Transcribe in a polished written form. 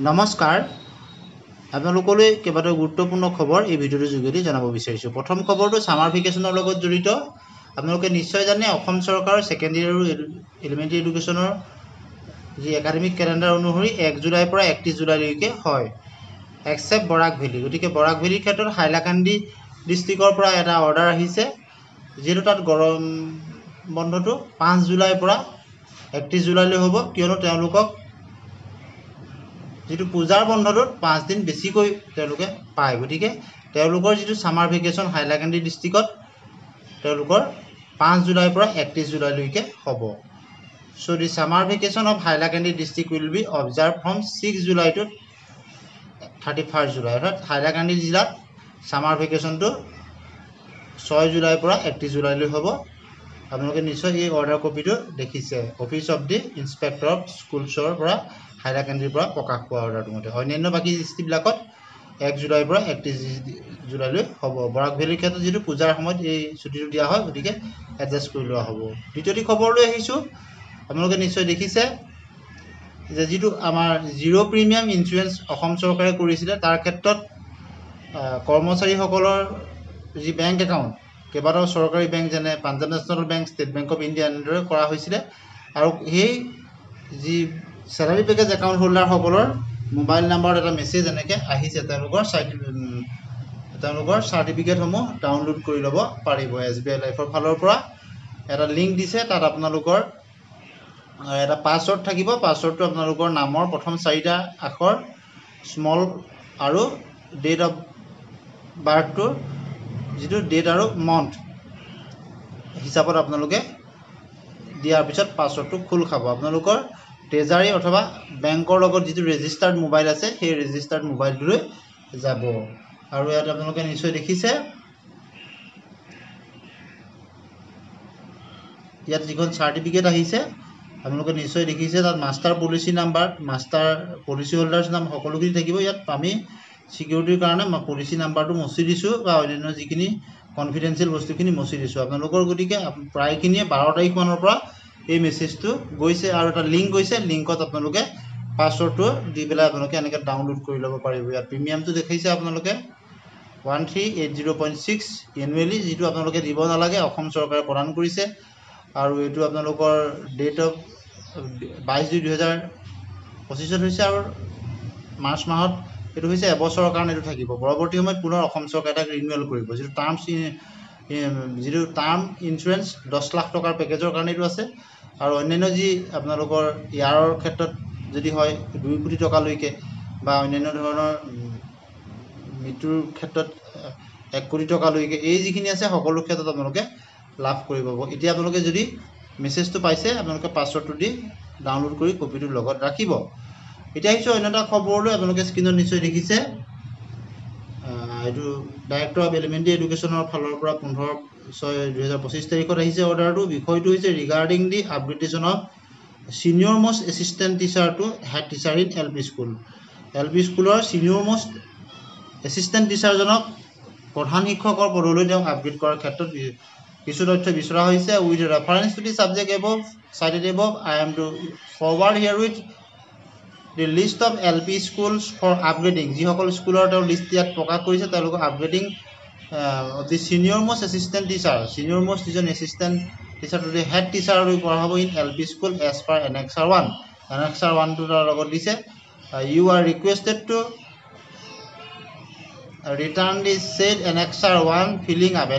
নমস্কাৰ আপোনালোকলৈ কেইবাটাও গুৰুত্বপূৰ্ণ খবৰ এই ভিডিঅ'টোৰ যোগেদি জনাব বিচাৰিছোঁ। প্ৰথম খবৰটো সামাৰ ভেকেশ্যনৰ লগত জড়িত। আপোনালোকে নিশ্চয় জানে অসম চৰকাৰৰ ছেকেণ্ডেৰী আৰু এলিমেণ্টেৰী এডুকেশ্যনৰ যি একাডেমিক কেলেণ্ডাৰ অনুসৰি 1 জুলাইৰ পৰা 31 জুলাইলৈকে হয়, এক্সেপ্ট বৰাক ভেলী। গতিকে বৰাক ভেলীৰ ক্ষেত্ৰত হাইলাকান্দি ডিষ্ট্ৰিক্টৰ পৰা এটা অৰ্ডাৰ আহিছে, যিহেতু তাত গৰম বন্ধটো 5 জুলাইৰ পৰা 31 জুলাইলৈ হ'ব, কিয়নো তেওঁলোকক যিটো পূজাৰ বন্ধটোত 5 দিন বেছিকৈ তেওঁলোকে পায়। গতিকে তেওঁলোকৰ যিটো সামাৰ ভেকেশ্যন হাইলাকান্দি ডিষ্ট্ৰিক্টত তেওঁলোকৰ 5 জুলাইৰ পৰা 31 জুলাইলৈকে হ'ব। So the summer vacation of Hailakandi district will be observed from 6 July to 31 July. অৰ্থাৎ হাইলাকান্দি জিলাত সামাৰ ভেকেশ্যনটো 6 জুলাইৰ পৰা 31 জুলাইলৈ হ'ব। আপোনালোকে নিশ্চয় এই অৰ্ডাৰ কপিটো দেখিছে, office of the inspector of স্কুলছৰ পৰা হাইলাকান্দিৰ পৰা প্ৰকাশ পোৱা অৰ্ডাৰটো মতে। অন্যান্য বাকী ডিষ্ট্ৰিক্টবিলাকত 1 জুলাইৰ পৰা 31 জুলাইলৈ হ'ব। বৰাক ভেলীৰ ক্ষেত্ৰত যিটো পূজাৰ সময়ত এই ছুটিটো দিয়া হয়, গতিকে এডজাষ্ট কৰি লোৱা হ'ব। দ্বিতীয়টি খবৰলৈ আহিছোঁ। আপোনালোকে নিশ্চয় দেখিছে যে যিটো আমাৰ জিৰ' প্ৰিমিয়াম ইঞ্চুৰেঞ্চ অসম চৰকাৰে কৰিছিলে, তাৰ ক্ষেত্ৰত কৰ্মচাৰীসকলৰ যি বেংক একাউণ্ট, কেইবাটাও চৰকাৰী বেংক যেনে Punjab national bank, state bank of India এনেদৰে কৰা হৈছিলে, আৰু সেই যি চেলাৰী পেকেজ একাউণ্ট হোল্ডাৰসকলৰ মোবাইল নাম্বাৰত এটা মেছেজ এনেকৈ আহিছে, তেওঁলোকৰ চাৰ্টিফিকেটসমূহ ডাউনলোড কৰি ল'ব পাৰিব। SBI লাইফৰ ফালৰ পৰা এটা লিংক দিছে, তাত আপোনালোকৰ এটা পাছৱৰ্ড থাকিব। পাছৱৰ্ডটো আপোনালোকৰ নামৰ প্ৰথম 4টা আখৰ স্মল আৰু ডেট অফ বাৰ্থটোৰ যিটো ডেট আৰু মন্থ হিচাপত আপোনালোকে দিয়াৰ পিছত পাছৱৰ্ডটো খোল খাব। আপোনালোকৰ ট্ৰেজাৰী অথবা বেংকৰ লগত যিটো ৰেজিষ্টাৰ্ড মোবাইল আছে, সেই ৰেজিষ্টাৰ্ড মোবাইলটোলৈ যাব। আৰু ইয়াত আপোনালোকে নিশ্চয় দেখিছে, ইয়াত যিখন চাৰ্টিফিকেট আহিছে আপোনালোকে নিশ্চয় দেখিছে, তাত master policy number, master policy holders নাম সকলোখিনি থাকিব। ইয়াত আমি ছিকিউৰিটিৰ কাৰণে পলিচি নাম্বাৰটো মচি দিছোঁ, বা অন্যান্য যিখিনি কনফিডেঞ্চিয়েল বস্তুখিনি মচি দিছোঁ আপোনালোকৰ। গতিকে প্ৰায়খিনিয়ে 12 তাৰিখমানৰ পৰা এই মেছেজটো গৈছে, আৰু এটা লিংক গৈছে, লিংকত আপোনালোকে পাছৱৰ্ডটো দি পেলাই আপোনালোকে এনেকৈ ডাউনলোড কৰি ল'ব পাৰিব। ইয়াত প্ৰিমিয়ামটো দেখিছে আপোনালোকে 1380.6 এনুৱেলি, যিটো আপোনালোকে দিব নালাগে, অসম চৰকাৰে প্ৰদান কৰিছে। আৰু এইটো আপোনালোকৰ ডেট অফ 22/2/2025 হৈছে, আৰু মাৰ্চ মাহত এইটো হৈছে এবছৰৰ কাৰণে এইটো থাকিব। পৰৱৰ্তী সময়ত পুনৰ অসম চৰকাৰে তাক ৰিনিউৱেল কৰিব। যিটো টাৰ্ম ইঞ্চুৰেঞ্চ 10 লাখ টকাৰ পেকেজৰ কাৰণে এইটো আছে, আৰু অন্যান্য যি আপোনালোকৰ ইয়াৰৰ ক্ষেত্ৰত যদি হয় 2 কোটি টকালৈকে, বা অন্যান্য ধৰণৰ মৃত্যুৰ ক্ষেত্ৰত 1 কোটি টকালৈকে, এই যিখিনি আছে সকলো ক্ষেত্ৰত আপোনালোকে লাভ কৰিব। এতিয়া আপোনালোকে যদি মেছেজটো পাইছে, আপোনালোকে পাছৱৰ্ডটো দি ডাউনলোড কৰি কপিটোৰ লগত ৰাখিব। এতিয়া আহিছোঁ অন্য এটা খবৰলৈ। আপোনালোকে স্ক্ৰীণত নিশ্চয় দেখিছে, এইটো ডাইৰেক্টৰ অফ এলিমেণ্টেৰী এডুকেশ্যনৰ ফালৰ পৰা 15/6/2025 তাৰিখত আহিছে অৰ্ডাৰটো। বিষয়টো হৈছে regarding the upgradation of senior most assistant teacher to head teacher in LP school. LP স্কুলৰ ছিনিয়ৰ মষ্ট এছিষ্টেণ্ট টিচাৰজনক প্ৰধান শিক্ষকৰ পদলৈ তেওঁক আপগ্ৰেড কৰাৰ ক্ষেত্ৰত কিছু তথ্য বিচৰা হৈছে। With reference to the subject above cited above, I am to forward herewith the list of LP schools for upgrading। যিসকল স্কুলৰ তেওঁ লিষ্ট ইয়াত প্ৰকাশ কৰিছে, তেওঁলোকক upgrading the senior most assistant teacher, senior most যিজন assistant teacher to the head টিচাৰলৈ কৰা হ'ব in LP school as per Annexure 1। Annexure 1টো তাৰ লগত দিছে। You are requested to return the said Annexure 1 filling up।